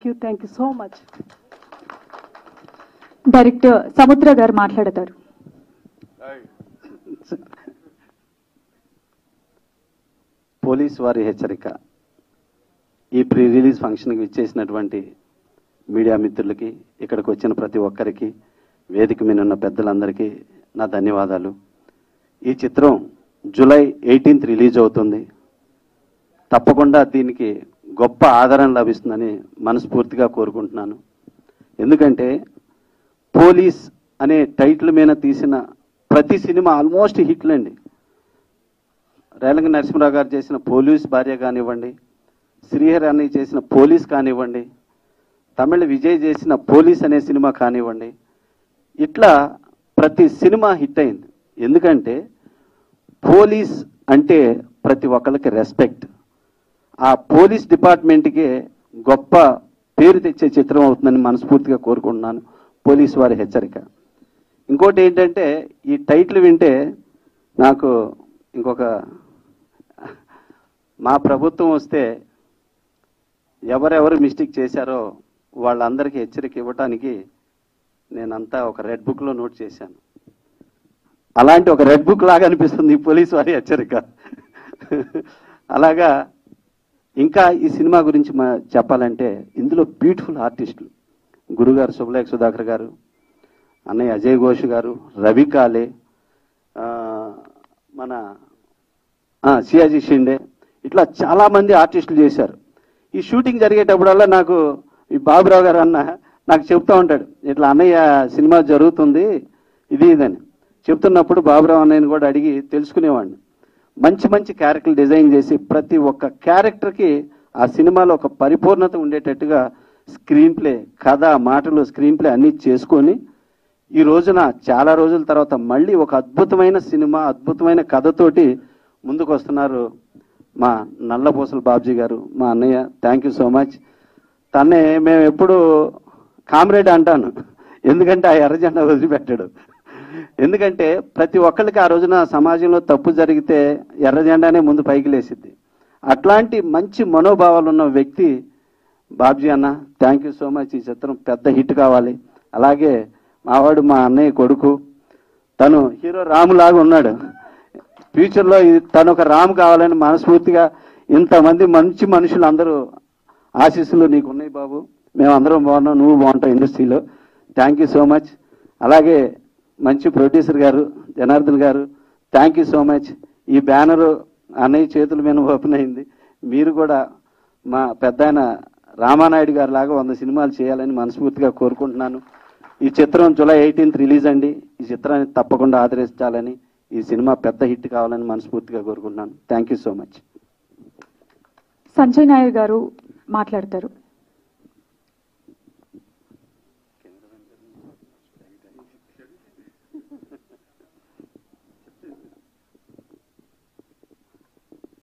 You so much. Director సముద్ర గారు మాట్లాడతారు. పోలీస్ వారి హెచ్చరిక. ఈ ప్రీ రిలీజ్ ఫంక్షన్కి విచ్చేసినటువంటి మీడియా మిత్రులకి, ఇక్కడికి వచ్చిన ప్రతి ఒక్కరికి, వేదిక మీద ఉన్న పెద్దలందరికీ నా ధన్యవాదాలు. ఈ చిత్రం జూలై 18th రిలీజ్ అవుతుంది. తప్పకుండా దీనికి గొప్ప ఆదరణ లభిస్తుందని మనస్ఫూర్తిగా కోరుకుంటున్నాను. ఎందుకంటే పోలీస్ అనే టైటిల్ మీద తీసిన ప్రతి సినిమా ఆల్మోస్ట్ హిట్లండి. రేలంగి నరసింహరావు గారు చేసిన పోలీస్ భార్య కానివ్వండి, శ్రీహరి అన్నయ్య చేసిన పోలీస్ కానివ్వండి, తమిళ విజయ్ చేసిన పోలీస్ అనే సినిమా కానివ్వండి, ఇట్లా ప్రతి సినిమా హిట్ అయింది. ఎందుకంటే పోలీస్ అంటే ప్రతి ఒక్కరికి రెస్పెక్ట్. ఆ పోలీస్ డిపార్ట్మెంట్కి గొప్ప పేరు తెచ్చే చిత్రం అవుతుందని మనస్ఫూర్తిగా కోరుకుంటున్నాను. పోలీస్ వారి హెచ్చరిక. ఇంకోటి ఏంటంటే, ఈ టైటిల్ వింటే నాకు ఇంకొక, మా ప్రభుత్వం వస్తే ఎవరెవరు మిస్టేక్ చేశారో వాళ్ళందరికీ హెచ్చరిక ఇవ్వటానికి నేనంతా ఒక రెడ్ బుక్లో నోట్ చేశాను. అలాంటి ఒక రెడ్ బుక్ లాగా అనిపిస్తుంది ఈ పోలీస్ వారి హెచ్చరిక. అలాగా ఇంకా ఈ సినిమా గురించి చెప్పాలంటే, ఇందులో బ్యూటిఫుల్ ఆర్టిస్టులు గురుగారు శుభలేఖ సుధాకర్ గారు, అన్నయ్య అజయ్ ఘోష్ గారు, రవి కాలే, మన సియాజీ షిండే, ఇట్లా చాలామంది ఆర్టిస్టులు చేశారు. ఈ షూటింగ్ జరిగేటప్పుడల్లా నాకు ఈ బాబురావు గారు అన్న నాకు చెప్తూ ఉంటాడు, ఇట్లా అన్నయ్య సినిమా జరుగుతుంది ఇది ఇదని చెప్తున్నప్పుడు బాబురావు అన్నయ్యని కూడా అడిగి తెలుసుకునేవాడిని. మంచి మంచి క్యారెక్టర్లు డిజైన్ చేసి ప్రతి ఒక్క క్యారెక్టర్కి ఆ సినిమాలో ఒక పరిపూర్ణత ఉండేటట్టుగా స్క్రీన్ ప్లే, కథ, మాటలు, స్క్రీన్ ప్లే అన్నీ చేసుకొని ఈ రోజున చాలా రోజుల తర్వాత మళ్ళీ ఒక అద్భుతమైన సినిమా, అద్భుతమైన కథతోటి ముందుకు వస్తున్నారు మా నల్లపూసల బాబ్జీ గారు, మా అన్నయ్య. Thank you so much. తన్నే మేము ఎప్పుడు కామ్రేడ్ అంటాను, ఎందుకంటే ఆ ఎర్రజెండా వదిలిపెట్టాడు. ఎందుకంటే ప్రతి ఒక్కరికి ఆ రోజున సమాజంలో తప్పు జరిగితే ఎర్రజెండానే ముందు పైకి లేసిద్ది. అట్లాంటి మంచి మనోభావాలు ఉన్న వ్యక్తి బాబ్జీ అన్న. Thank you so much. ఈ చిత్రం పెద్ద హిట్ కావాలి. అలాగే మావాడు మా అన్నయ్య కొడుకు, తను హీరో రాము లాగా ఉన్నాడు. ఫ్యూచర్లో తను ఒక రాము కావాలని మనస్ఫూర్తిగా ఇంతమంది మంచి మనుషులు అందరూ ఆశీస్సులు నీకు ఉన్నాయి బాబు. మేమందరం బాగున్నాం, నువ్వు బాగుంటావు ఇండస్ట్రీలో. Thank you so much. అలాగే మంచి ప్రొడ్యూసర్ గారు జనార్దన్ గారు, థ్యాంక్ యూ సో మచ్. ఈ బ్యానరు అన్నయ్య చేతుల మీద ఓపెన్ అయింది. మీరు కూడా మా పెద్ద ఆయన రామానాయుడు గారు లాగా 100 సినిమాలు చేయాలని మనస్ఫూర్తిగా కోరుకుంటున్నాను. ఈ చిత్రం జూలై 18th రిలీజ్ అండి. ఈ చిత్రాన్ని తప్పకుండా ఆదరించాలని, ఈ సినిమా పెద్ద హిట్ కావాలని మనస్ఫూర్తిగా కోరుకుంటున్నాను. Thank you so much. Sanjay Nair గారు మాట్లాడతారు.